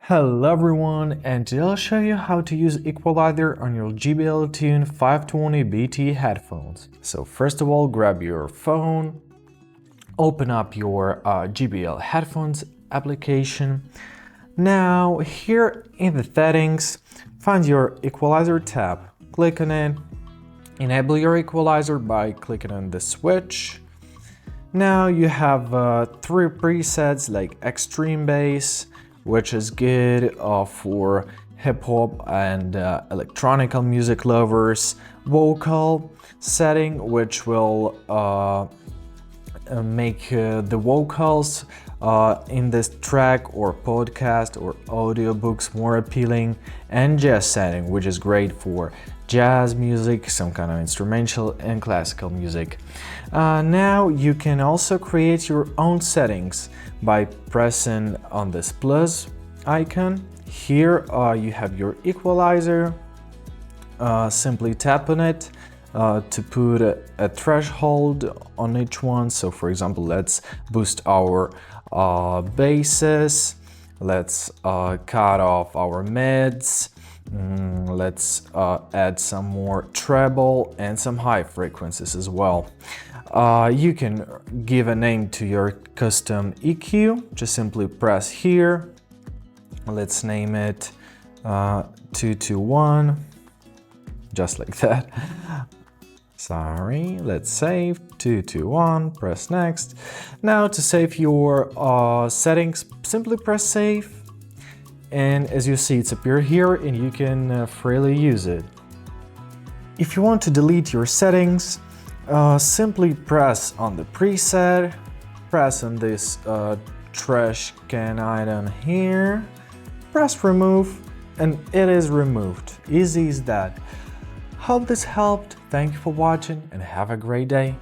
Hello everyone, and today I'll show you how to use Equalizer on your JBL Tune 520 BT headphones. So first of all, grab your phone, open up your JBL headphones application. Now here in the settings, find your Equalizer tab, click on it, enable your Equalizer by clicking on the switch. Now you have three presets like extreme bass, which is good for hip-hop and electronic music lovers, vocal setting, which will make the vocals in this track or podcast or audiobooks more appealing, and jazz setting, which is great for jazz music, some kind of instrumental and classical music. Now you can also create your own settings by pressing on this plus icon. Here you have your equalizer. Simply tap on it to put a threshold on each one. So for example, let's boost our basses, let's cut off our mids, let's add some more treble and some high frequencies as well. You can give a name to your custom EQ. Just simply press here. Let's name it 221, just like that. Sorry, let's save 221, press next. Now to save your settings, simply press save. And as you see, it's appeared here and you can freely use it. If you want to delete your settings, simply press on the preset, press on this trash can item here, press remove, and it is removed. Easy as that. Hope this helped. Thank you for watching and have a great day.